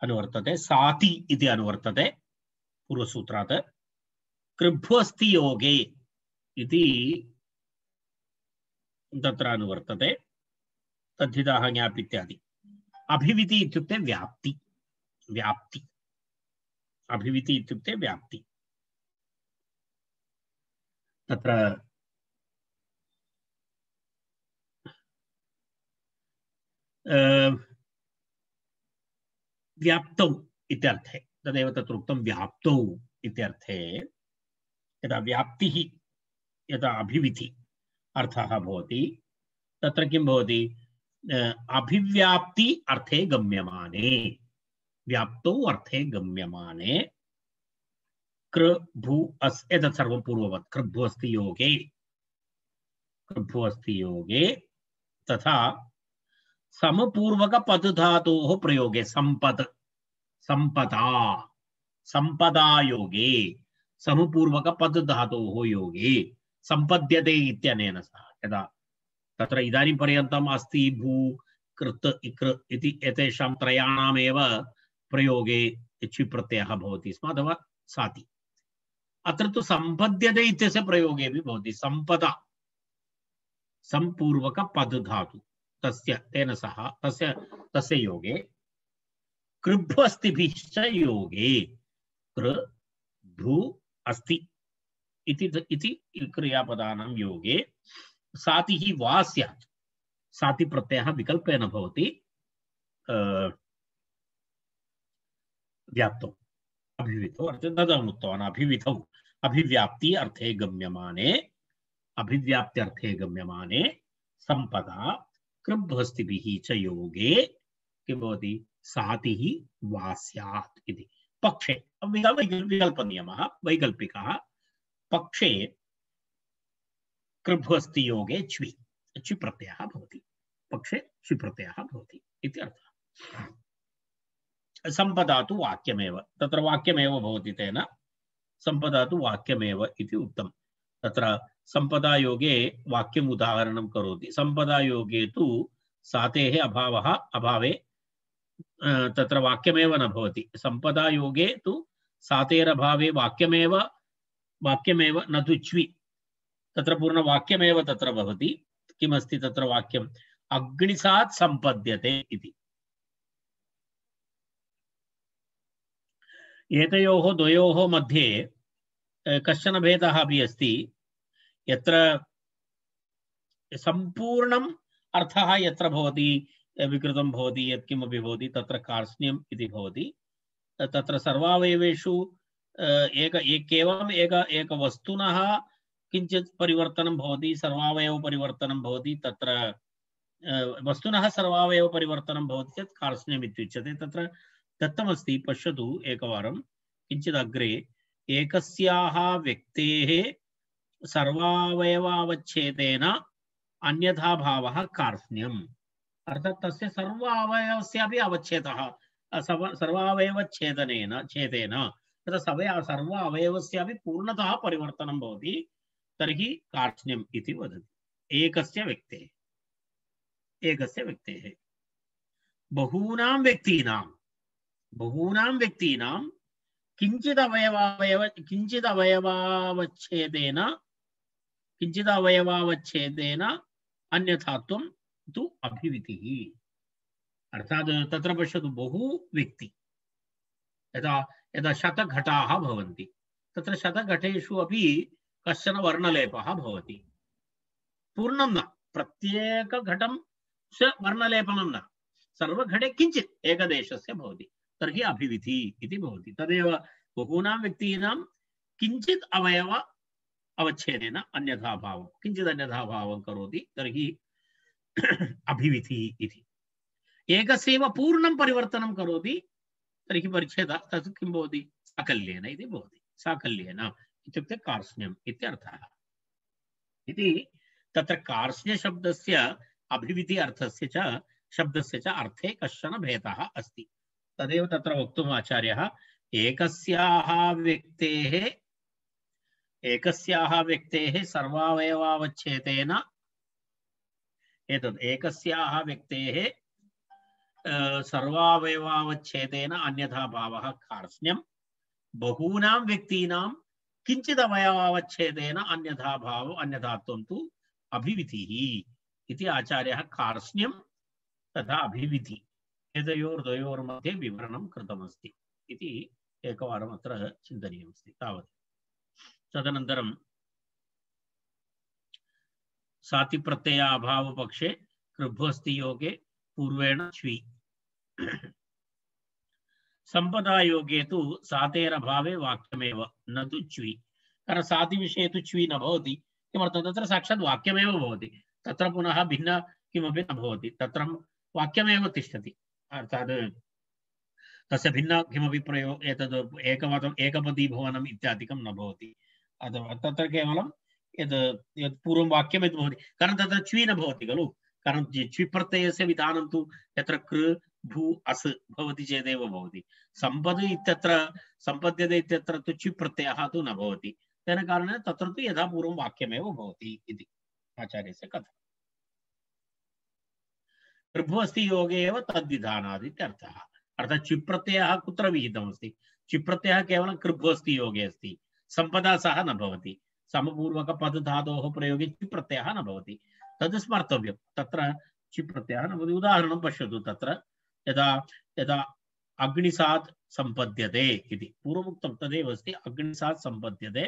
अनुवर्तते, साति इति अनुवर्तते पूर्वसूत्रात्। कृभ्वस्ति योगे इति तत्र अनुवर्तते तद्धिताः ज्ञाप् इत्यादि। अभिविति इत्युक्ते व्याप्ति, व्याप्ति, अभिविति इत्युक्ते व्याप्ति। तत्र व्याप्तौ इत्यर्थे, तदेव तत्र उक्तं व्याप्तौ इत्यर्थे। यदा व्याप्तिः, यदा अभिविति अर्थः भवति, तत्र किं भवति? अभिव्याप्ति अर्थे गम्यमाने, व्याप्तौ अर्थे गम्यमाने कृ भू अस् एतत् सर्वं पूर्ववत् कृभ्वु अस्ति योगे, कृभ्वु अस्ति योगे तथा समपूर्वक पद धातोः प्रयोगे संपद, संपदा, संपदा योगे, समपूर्वक पद धातोः योगे संपद्यते इत्यनेन सह। यदा तत्र इदानीं पर्यन्तम् अस्ति भू कृत् इकृ इति एतेषां त्रयाणामेव प्रयोगे छि प्रत्ययः भवति स्म अथवा साति। अत्र तु संपद्यते इत्यस्य प्रयोगे अपि भवति। संपदा संपूर्वक पद धातु तस्य तेन सह तस्य योगे कृभ्वु अस्तिभिश्च योगे कृ भू अस्ति इति क्रियापदानां योगे सातिः वा स्यात्। साति प्रत्ययः विकल्पेन भवति व्याप्तौ अभिवितौ तदनुक्तवान्। अभिवितौ अभिव्याप्ति अर्थे गम्यमाने, अभिव्याप्त्यर्थे गम्यमाने संपदा कृभ्वस्तिभिः च योगे किं भवति? सातिः वा स्यात् इति। पक्षे विकल्पनियमः वैकल्पिकः। पक्षे कृभ्वस्ति योगे च्वि, च्वि प्रत्ययः भवति। पक्षे च्वि प्रत्ययः भवति इति अर्थः। संपदा तु वाक्यमेव, तत्र वाक्यमेव भवति, तेन संपदा तु वाक्यमेव इति उक्तं। तत्र संपदा योगे वाक्यम् उदाहरणं करोति। संपदा योगे तु सातेः अभावः अभावे तत्र वाक्यमेव न भवति। संपदा योगे तु सातेरभावे वाक्यमेव न तु च्वि, तत्र पूर्णवाक्यमेव तत्र भवति। किमस्ति तत्र वाक्यम्? अग्निसात् संपद्यते इति। एतयोः द्वयोः मध्ये कश्चन भेदः अपि अस्ति। यत्र सम्पूर्णम् अर्थः यत्र भवति, विकृतं भवति, यत्किमपि भवति, तत्र कार्ष्ण्यम् इति भवति। तत्र सर्वावयवेषु केवलम् एक वस्तुनः किञ्चित् परिवर्तनं भवति, सर्वावयव परिवर्तनं भवति। तत्र वस्तुनः सर्वावयव परिवर्तनं भवति चेत् कार्ष्ण्यम् इत्युच्यते। तत्र दत्तमस्ति, पश्यतु एकवारं किञ्चित् अग्रे। एकस्याः व्यक्तेः सर्वावयवावच्छेदेन अन्यथा भावः कार्ष्ण्यम्, अर्थात् तस्य सर्वावयवस्यापि अवच्छेदः सर्वावयवच्छेदेन तत्र सर्वावयवस्यापि पूर्णतः परिवर्तनं भवति, तर्हि कार्ष्ण्यम् इति वदति। एकस्य व्यक्तेः बहूनां व्यक्तीनां किञ्चित् अवयवावच्छेदेन अन्यथात्वं तु अभिवितिः। अर्थात् तत्र पश्यतु, बहु व्यक्ति यदा शतघटाः भवन्ति, तत्र शतघटेषु अपि कश्चन वर्णलेपः भवति। पूर्णं न, प्रत्येकघटं वर्णलेपनं न, सर्वघटे किञ्चित् एकदेशस्य भवति, तर्हि अभिविति इति भवति। तदेव बहूनां व्यक्तीनां किञ्चित् अवयव अवच्छेदेन अन्यथा भावं, किञ्चित् अन्यथा भावं करोति, तर्हि अभिविति इति। एकस्यैव पूर्णं परिवर्तनं करोति, तर्हि परिच्छेदः तत् किं भवति? साकल्येन इति भवति। साकल्येन इत्युक्ते कार्ष्ण्यम् इत्यर्थः। इति तत्र कार्ष्ण्यशब्दस्य अभिविति अर्थस्य च शब्दस्य च अर्थे कश्चन भेदः अस्ति। तदेव तत्र वक्तुम् आचार्यः एकस्याः व्यक्तेः सर्वावयवावच्छेदेन एतद् एकस्याः व्यक्तेः सर्वावयवावच्छेदेन अन्यथा भावः कार्ष्ण्यम्, बहूनां व्यक्तीनां किञ्चिदवयवावच्छेदेन अन्यथा भाव अन्यथात्वं तु अभिविधिः इति आचार्यः कार्ष्ण्यं तथा अभिविधि एतयोर्द्वयोर्मध्ये विवरणं कृतमस्ति इति एकवारम् अत्र चिन्तनीयमस्ति तावत्। तदनन्तरं सातिप्रत्यय अभावपक्षे कृभ्वस्ति योगे पूर्वेण च्वी संपदा योगे तु सातेरभावे वाक्यमेव न तु च्वी कारण साति विषये तु च्वी न भवति किमर्थं तत्र साक्षात् वाक्यमेव भवति तत्र पुनः भिन्न किमपि न भवति तत्र वाक्यमेव तिष्ठति अर्थात् तस्य भिन्न किमपि प्रयोग एतद् एकमतम् एकपदी भवनम् इत्यादिकं न भवति अथवा तत्र केवलं यत् पूर्वं वाक्यं यद् भवति कारण तत्र च्वी न भवति खलु कारण च्वी प्रत्ययस्य विधानं तु यत्र कृ भू अस् भवति चेदेव भवति सम्पद् इत्यत्र सम्पद्यते इत्यत्र तु च्वी प्रत्ययः तु न भवति तेन कारणेन तत्र तु यथा पूर्वं वाक्यमेव भवति इति आचार्यस्य कथनम् कृभ्वस्ति योगे एव तद्विधानात् इत्यर्थः अर्थात् च्वी प्रत्ययः कुत्र विहितमस्ति च्वी प्रत्ययः केवलं कृभ्वस्ति योगे अस्ति सम्पदा सह न भवति समपूर्वक पद धातोः प्रयोगे च्वी प्रत्ययः न भवति तद् स्मर्तव्यं तत्र च्वी प्रत्ययः न भवति उदाहरणं पश्यतु तत्र यदा यदा अग्निसात् सम्पद्यते इति पूर्वमुक्तं तदेव अस्ति अग्निसात् सम्पद्यते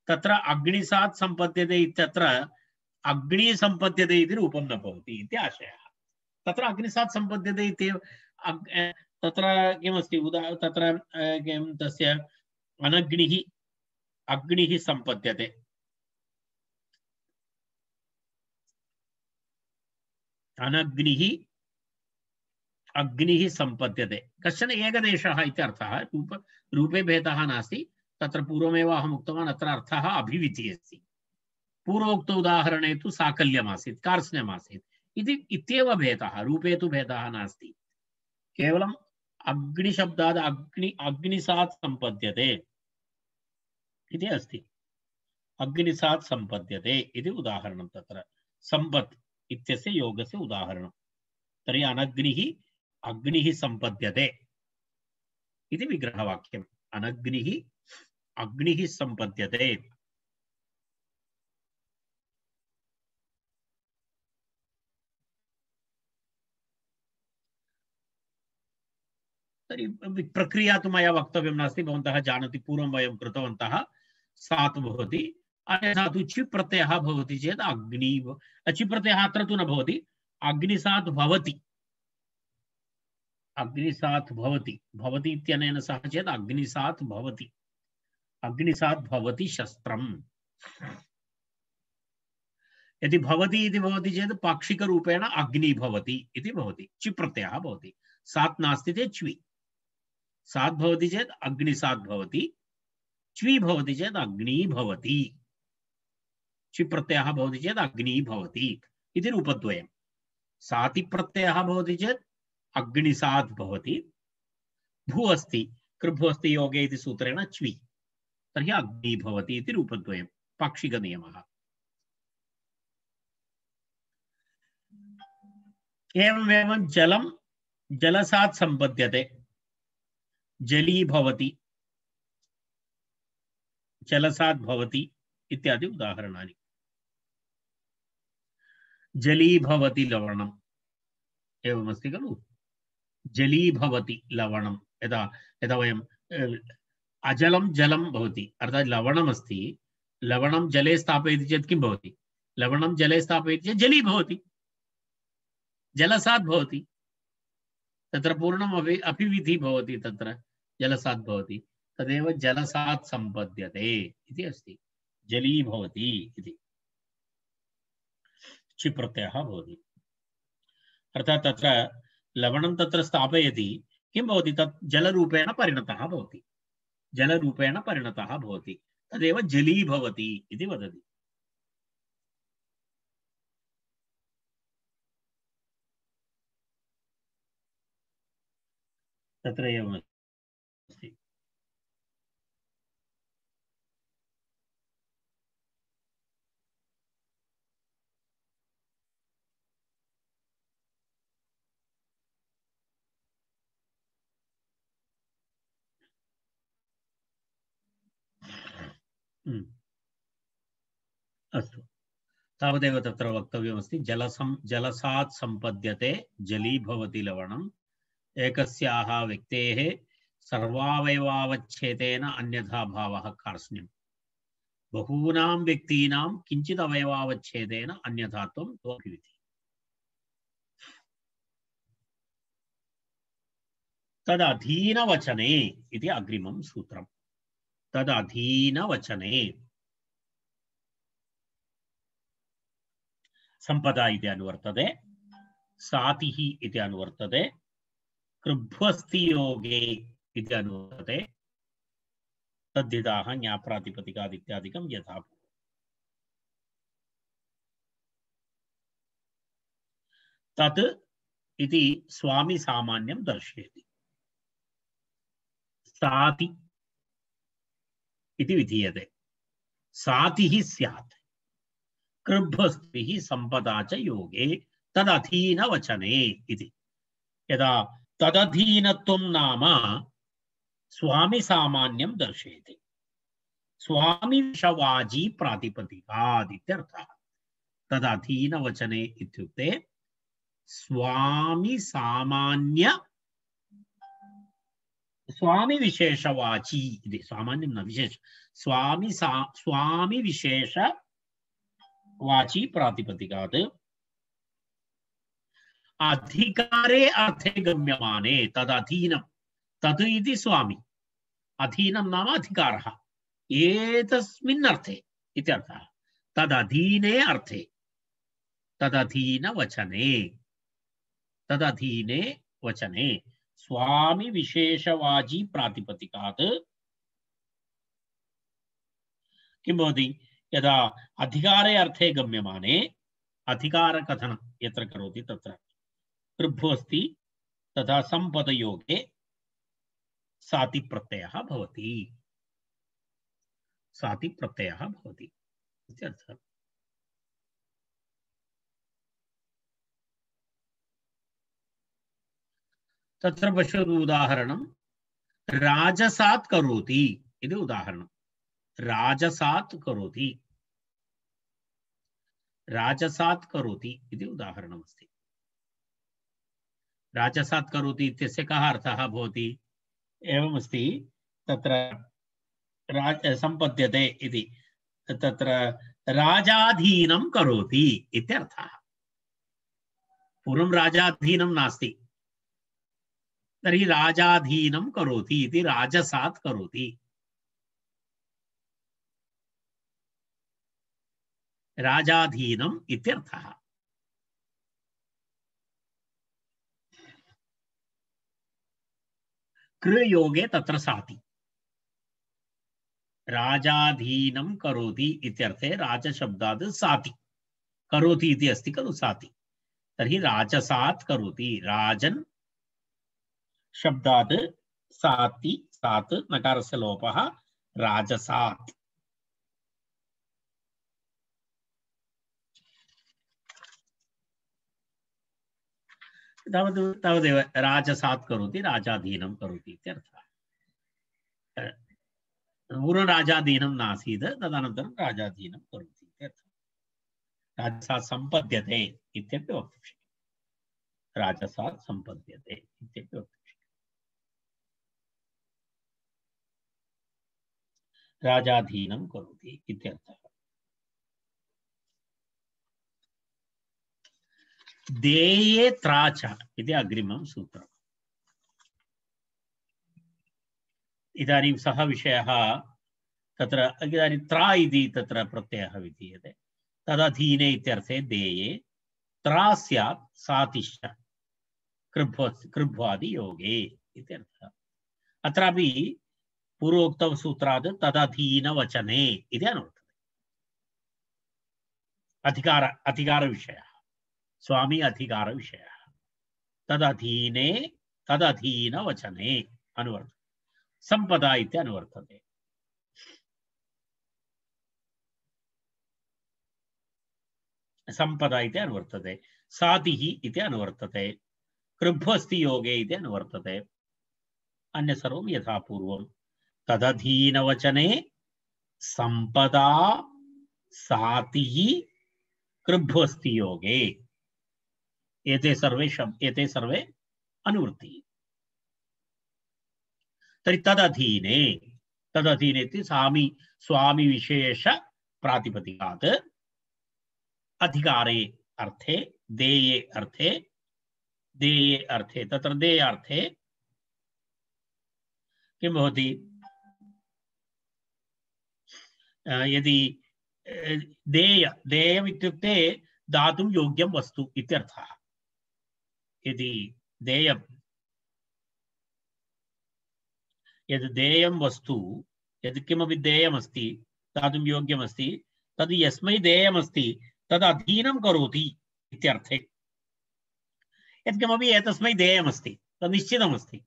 तत्र अग्निसात् सम्पद्यते इत्यत्र अग्नि सम्पद्यते इति रूपं न भवति इति आशयः तत्र अग्निसात् सम्पद्यते इत्येव तत्र किमस्ति तत्र किं तस्य अग्निः सम्पद्यते अग्निः सम्पद्यते कश्चन एकदेशः इत्यर्थः रूपे भेदः नास्ति तत्र पूर्वमेव अहम् उक्तवान् अत्र अर्थः अभिविधिः अस्ति पूर्वोक्त उदाहरणे तु साकल्यमासीत् कार्ष्ण्यमासीत् इत्येव भेदः रूपे तु भेदः नास्ति केवलम् अग्निशब्दात् अग्निसात् सम्पद्यते इति अस्ति अग्निसात् सम्पद्यते इति उदाहरणं तत्र सम्पत् इत्यस्य योगस्य उदाहरणं तर्हि अग्निः सम्पद्यते इति विग्रहवाक्यम् अग्निः सम्पद्यते तर्हि प्रक्रिया तु मया वक्तव्यं नास्ति भवन्तः जानन्ति पूर्वं वयं कृतवन्तः सात् भवति अन्यथा तु च्वी प्रत्ययः भवति चेत् च्वी प्रत्ययः अत्र तु न भवति अग्निसात् भवति भवति इत्यनेन सह चेत् अग्निसात् भवति शस्त्रम् यदि भवति इति भवति चेत् पाक्षिकरूपेण अग्नि भवति इति भवति च्वी प्रत्ययः भवति सात् नास्ति चेत् च्वी सात् भवति चेत् अग्निसात् भवति च्वी भवति चेत् अग्नि भवति च्वी प्रत्ययः भवति चेत् अग्नि भवति इति रूपद्वयं साति प्रत्ययः भवति चेत् अग्निसात् भवति भू अस्ति कृभु अस्ति योगे इति सूत्रेण च्वी तर्हि अग्नि भवति इति रूपद्वयं पाक्षिकनियमः एवमेवं जलं जलसात् सम्पद्यते जली भवति जलसात् भवति इत्यादि उदाहरणानि जली भवति लवणम् एवमस्ति खलु जली भवति लवणं यदा यदा वयं अजलं जलं भवति अर्थात् लवणमस्ति लवणं जले स्थापयति चेत् किं भवति लवणं जले स्थापयति चेत् जली भवति जलसात् भवति तत्र पूर्णम् अभिविधिः भवति तत्र जलसात् भवति तदेव जलसात् सम्पद्यते इति अस्ति जली भवति इति च्वी प्रत्ययः भवति अर्थात् तत्र लवणं तत्र स्थापयति किं भवति तत् जलरूपेण परिणतः भवति तदेव जली भवति इति वदति तत्र एवमस्ति अस्तु तावदेव तत्र वक्तव्यमस्ति जलसात् सम्पद्यते जली भवति लवणम् एकस्याः व्यक्तेः सर्वावयवावच्छेदेन अन्यथा भावः कार्ष्ण्यम् बहूनां व्यक्तीनां किञ्चित् अवयवावच्छेदेन अन्यथात्वं तोऽभिविधि तदधीनवचने इति अग्रिमं सूत्रम् तदधीनवचने संपदा इति अनुवर्तते सातिः इति अनुवर्तते कृभ्वस्ति योगे इति अनुवर्तते तद्धिताः ज्ञाप्रातिपदिकादित्यादिकं यथा तत् इति स्वामी सामान्यं दर्शयति साति इति विधीयते सातिः स्यात् कृभ्वस्तिः संपदा च योगे तदधीनवचने इति यदा तदधीनत्वं नाम स्वामी सामान्यं दर्शयति स्वामी विषवाजी प्रातिपदिकादित्यर्थः तदधीनवचने इत्युक्ते स्वामी सामान्य स्वामी विशेषवाची इति सामान्यं न विशेष स्वामी विशेषवाची प्रातिपदिकात् अधिकारे अर्थे गम्यमाने तदधीनं तद् इति स्वामी अधीनं नाम अधिकारः एतस्मिन् अर्थे इत्यर्थः तदधीने अर्थे तदधीने वचने स्वामी विशेषवाजी प्रातिपदिकात् किं भवति यदा अधिकारे अर्थे गम्यमाने अधिकारकथनं यत्र करोति तत्र कृभ्वस्ति तथा संपदयोगे साति प्रत्ययः भवति इत्यर्थः तत्र पश्यतु उदाहरणं राजसात् करोति इति उदाहरणं राजसात् करोति इति उदाहरणमस्ति राजसात् करोति इत्यस्य कः अर्थः भवति एवमस्ति तत्र सम्पद्यते इति तत्र राजाधीनं करोति इत्यर्थः पूर्वं राजाधीनं नास्ति तर्हि राजाधीनं करोति इति राजसात् करोति राजाधीनम् इत्यर्थः कृयोगे तत्र साति राजाधीनं करोति इत्यर्थे राजशब्दात् साति करोति इति अस्ति खलु साति तर्हि राजसात् करोति राजन् शब्दात् साति सात् नकारस्य लोपः राजसात् तावदेव राजसात् करोति राजाधीनं करोति इत्यर्थः पूर्वं राजाधीनं नासीत् तदनन्तरं राजाधीनं करोति इत्यर्थः राजसात् सम्पद्यते इत्यपि वक्तुं शक्यते राजसात् सम्पद्यते इत्यपि वक्तुं शक्यते राजाधीनं करोति इत्यर्थः देये त्राच इति अग्रिमं सूत्रम् इदानीं सः विषयः तत्र इदानीं त्रा इति तत्र प्रत्ययः विधीयते तदधीने इत्यर्थे देये त्रा स्यात् सातिश्च कृभ्वादि योगे इत्यर्थः अत्रापि पूर्वोक्तौ सूत्रात् तदधीनवचने इति अनुवर्तते अधिकारविषयः स्वामी अधिकारविषयः तदधीने तदधीनवचने अनुवर्तते संपदा इति अनुवर्तते संपदा इति अनुवर्तते सातिः इति अनुवर्तते कृभ्वस्ति योगे इति अनुवर्तते अन्य सर्वं यथा पूर्वं तदधीनवचने संपदा सातिः कृभ्वस्ति योगे एते सर्वे अनुवृत्तिः तर्हि तदधीने स्वामी विशेष प्रातिपदिकात् अधिकारे अर्थे देये अर्थे तत्र देयार्थे किं भवति यदि देयम् इत्युक्ते दातुं योग्यं वस्तु इत्यर्थः यदि यद् देयं वस्तु यद् किमपि देयमस्ति दातुं योग्यमस्ति तद् यस्मै देयमस्ति तद् अधीनं करोति इत्यर्थे यत्किमपि एतस्मै देयमस्ति तद् निश्चितमस्ति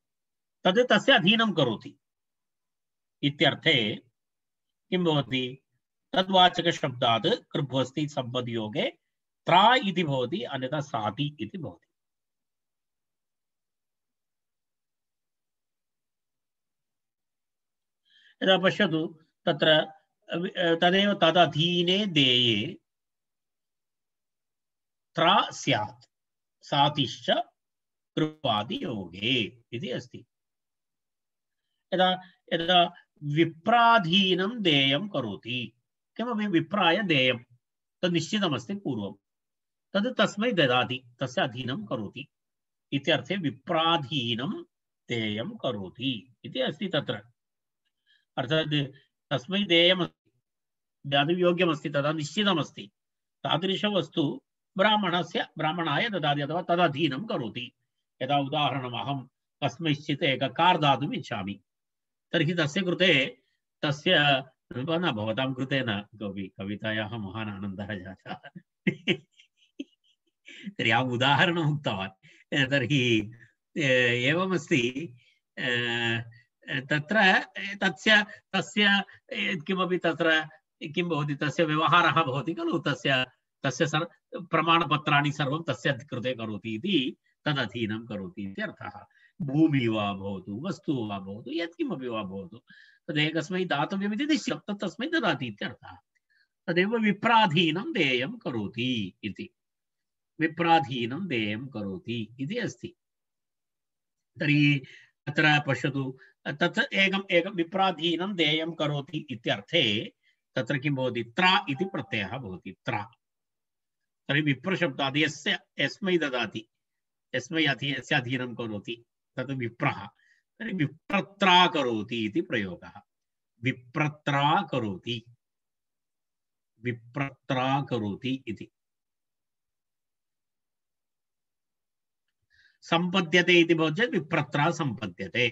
तद् तस्य अधीनं करोति इत्यर्थे किं भवति तद्वाचकशब्दात् कृभ्वस्ति सम्पद्योगे त्रा इति भवति अन्यथा साति इति भवति यदा पश्यतु तत्र तदेव तदधीने देये त्रा स्यात् सातिश्च कृपादियोगे इति अस्ति यदा यदा विप्राधीनं देयं करोति किमपि विप्राय देयं तद् निश्चितमस्ति पूर्वं तद् तस्मै ददाति तस्य अधीनं करोति इत्यर्थे विप्राधीनं देयं करोति इति अस्ति तत्र अर्थात् तस्मै देयं दातुं योग्यमस्ति तदा निश्चितमस्ति तादृशवस्तु ब्राह्मणाय ददाति अथवा तदधीनं करोति यदा उदाहरणम् अहं कस्मैश्चित् एकं कार् दातुम् इच्छामि तर्हि तस्य कृते तस्य न भवतां कृते न कवितायाः महान् आनन्दः जातः तर्हि अहम् उदाहरणम् उक्तवान् तर्हि एवमस्ति तत्र तस्य किमपि तत्र किं भवति तस्य व्यवहारः भवति खलु तस्य प्रमाणपत्राणि सर्वं तस्य कृते करोति इति तदधीनं करोति इति अर्थः भूमिः वा भवतु वस्तु वा भवतु यत्किमपि वा भवतु तदेकस्मै दातव्यमिति निश्चितं तत् तस्मै ददाति इत्यर्थः तदेव विप्राधीनं देयं करोति इति विप्राधीनं देयं करोति इति अस्ति तर्हि तत्र पश्यतु तत् एकं विप्राधीनं देयं करोति इत्यर्थे तत्र किं भवति त्रा इति प्रत्ययः भवति त्रा तर्हि विप्रशब्दात् यस्मै ददाति यस्मै यस्य अधीनं करोति तत् विप्रः तर्हि विप्रत्रा करोति इति प्रयोगः विप्रत्रा करोति इति संपद्यते इति भवति चेत् विप्रत्रा संपद्यते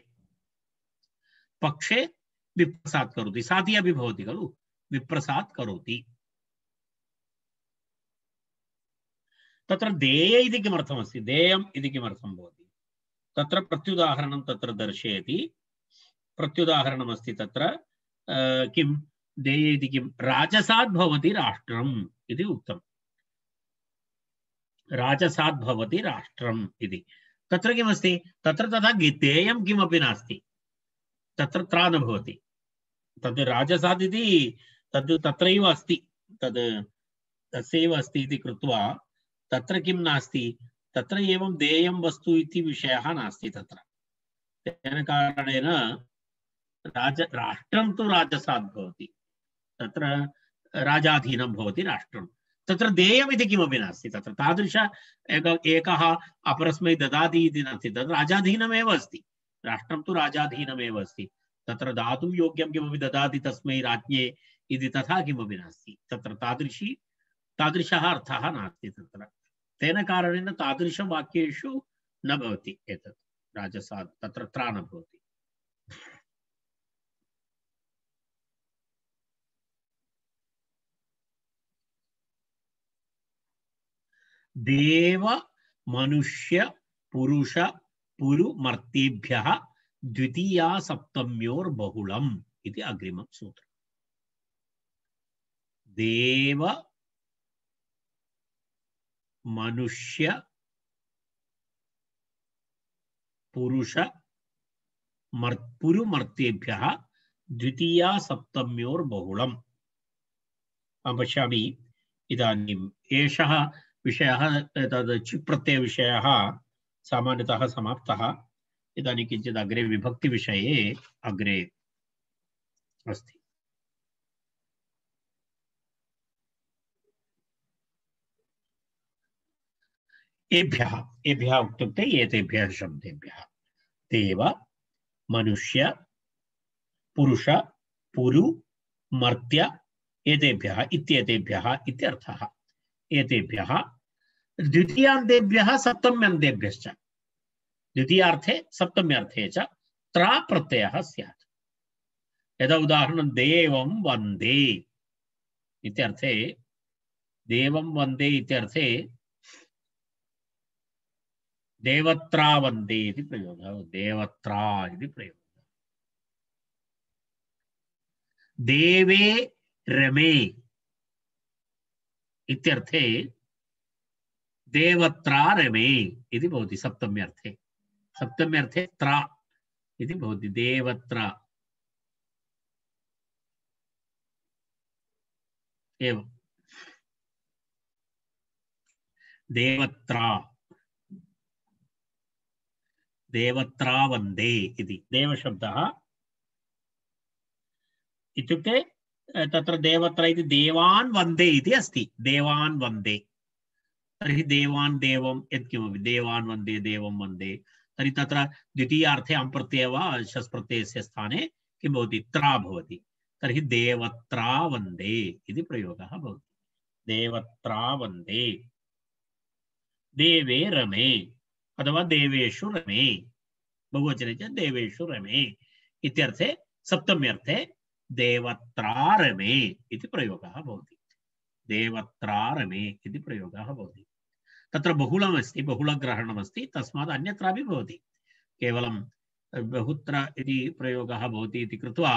पक्षे विप्रसात् करोति साति अपि भवति खलु विप्रसात् करोति तत्र देय इति किमर्थमस्ति देयम् इति किमर्थं भवति तत्र प्रत्युदाहरणं तत्र दर्शयति प्रत्युदाहरणमस्ति तत्र किं देय इति किं राजसात् भवति राष्ट्रम् इति उक्तं राजसात् भवति राष्ट्रम् इति तत्र किमस्ति तत्र तथा देयं किमपि नास्ति तत्र त्रा न भवति तद् राजसात् इति तद् तत्रैव अस्ति तद् तस्यैव अस्ति इति कृत्वा तत्र किं नास्ति तत्र एवं देयं वस्तु इति विषयः नास्ति तत्र तेन कारणेन राष्ट्रं तु राजसात् भवति तत्र राजाधीनं भवति राष्ट्रं तत्र देयमिति किमपि नास्ति तत्र तादृश एकः अपरस्मै ददाति इति नास्ति तत्र राजाधीनमेव अस्ति राष्ट्रं तु राजाधीनमेव अस्ति तत्र दातुं योग्यं किमपि ददाति तस्मै राज्ञे इति तथा किमपि नास्ति तत्र तादृशः अर्थः नास्ति तत्र तेन कारणेन तादृशवाक्येषु न भवति एतत् राजसात् तत्र त्रा न भवति देव मनुष्य पुरुष पुरुमर्तेभ्यः द्वितीया सप्तम्योर्बहुलम् इति अग्रिमं सूत्रम् देव मनुष्य पुरुष पुरुमर्तेभ्यः द्वितीया सप्तम्योर्बहुलम्। अहं पश्यामि इदानीम् एषः विषयः तद् चिप् प्रत्ययविषयः सामान्यतः समाप्तः। इदानीं किञ्चित् अग्रे विभक्तिविषये अग्रे अस्ति। एभ्यः एभ्यः इत्युक्ते एतेभ्यः शब्देभ्यः देव मनुष्य पुरुष पुरु मर्त्य एतेभ्यः इत्येतेभ्यः इत्यर्थः। एतेभ्यः द्वितीयान्तेभ्यः सप्तम्यन्तेभ्यश्च द्वितीयार्थे सप्तम्यर्थे च त्रा प्रत्ययः स्यात्। यदा उदाहरणं देवं वन्दे इत्यर्थे देवं वन्दे इत्यर्थे देवत्रा वन्दे इति प्रयोगः। देवत्रा इति प्रयोगः। देवे रमे इत्यर्थे देवत्रा रमे इति भवति सप्तम्यर्थे। सप्तम्यर्थे त्रा इति भवति देवत्रा एवं देवत्रा देवत्रा वन्दे इति देवशब्दः इत्युक्ते तत्र देवत्रा इति देवान् वन्दे इति अस्ति। देवान् वन्दे तर्हि देवान् देवं यत्किमपि देवान् वन्दे देवं वन्दे तर्हि तत्र द्वितीयार्थे अं प्रत्यय वा शस् प्रत्ययस्य स्थाने किं भवति त्रा भवति। तर्हि देवत्रा वन्दे इति प्रयोगः भवति। देवत्रा वन्दे देवे रमे अथवा देवेषु रमे बहुवचने च देवेषु रमे इत्यर्थे सप्तम्यर्थे देवत्रा रमे इति प्रयोगः भवति। देवत्रा रमे इति प्रयोगः भवति। तत्र बहुलमस्ति बहुलग्रहणमस्ति तस्मात् अन्यत्रापि भवति। केवलं बहुत्र इति प्रयोगः भवति इति कृत्वा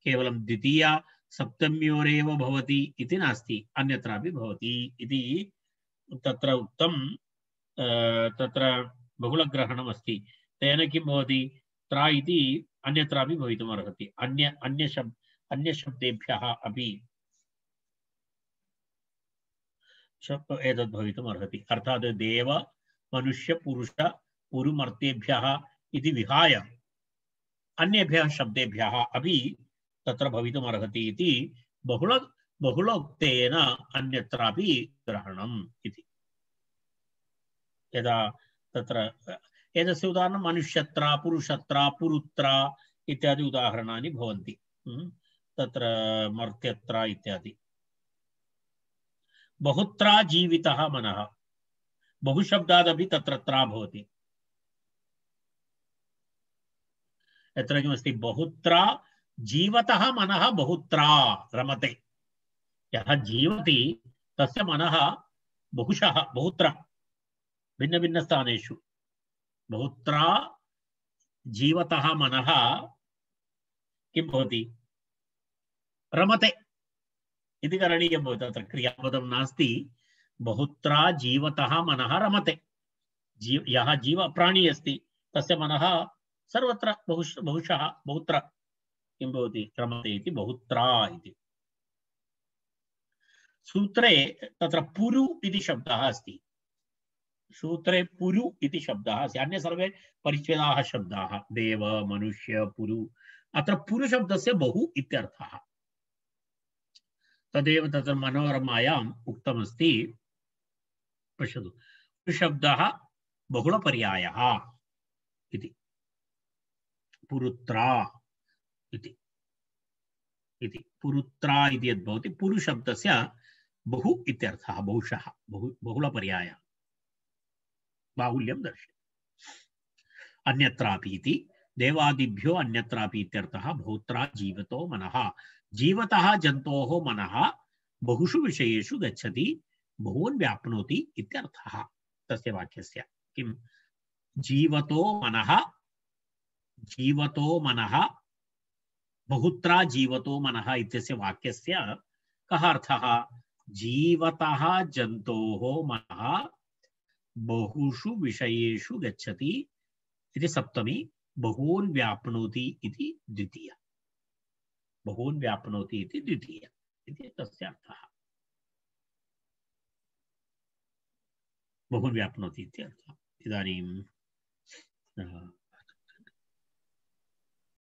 केवलं द्वितीया सप्तम्योरेव भवति इति नास्ति अन्यत्रापि भवति इति तत्र उक्तं। तत्र बहुलग्रहणमस्ति तेन किं भवति त्रा इति अन्यत्रापि भवितुम् अर्हति। अन्यशब्देभ्यः अपि एतद् भवितुम् अर्हति। अर्थात् देव मनुष्य पुरुष पुरुमर्तेभ्यः इति विहाय अन्येभ्यः शब्देभ्यः अपि तत्र भवितुम् अर्हति इति बहुलोक्तेन अन्यत्रापि ग्रहणम् इति। यदा तत्र एतस्य उदाहरणं मनुष्यत्रा पुरुषत्रा पुरुत्रा इत्यादि उदाहरणानि भवन्ति। तत्र मर्त्यत्रा इत्यादि। बहुत्रा जीवितः मनः बहुशब्दादपि तत्र त्रा भवति। यत्र किमस्ति बहुत्रा जीवतः मनः बहुत्रा रमते। यः जीवति तस्य मनः बहुशः बहुत्र भिन्न भिन्न स्थानेषु बहुत्रा जीवतः मनः किं भवति रमते इति करणीयं भवति। तत्र क्रियापदं नास्ति। बहुत्रा जीवतः मनः रमते। यः जीव प्राणी अस्ति तस्य मनः सर्वत्र बहुशः बहुत्र किं भवति रमते इति बहुत्रा इति। सूत्रे तत्र पुरु इति शब्दः अस्ति। सूत्रे पुरु इति शब्दः अस्ति। अन्ये सर्वे परिच्छेदाः शब्दाः देव मनुष्य पुरु। अत्र पुरु शब्दस्य बहु इत्यर्थः। तदेव तत्र मनोरमायाम् उक्तमस्ति। पश्यतु पुरुशब्दः बहुलपर्यायः इति पुरुत्रा इति पुरुत्रा इति यद्भवति पुरुशब्दस्य बहु इत्यर्थः बहुशः बहुलपर्यायः बाहुल्यं दर्शयति। अन्यत्रापि इति देवादिभ्यो अन्यत्रापि इत्यर्थः। बहुत्रा जीवतो मनः जीवतः जन्तोः मनः बहुषु विषयेषु गच्छति बहून् व्याप्नोति इत्यर्थः। तस्य वाक्यस्य किं जीवतो मनः बहुत्रा जीवतो मनः इत्यस्य वाक्यस्य कः अर्थः? जीवतः जन्तोः मनः बहुषु विषयेषु गच्छति इति सप्तमी, बहून् व्याप्नोति इति द्वितीया। बहून् व्याप्नोति इति द्वितीय इति तस्य अर्थः। बहून् व्याप्नोति इति अर्थः। इदानीं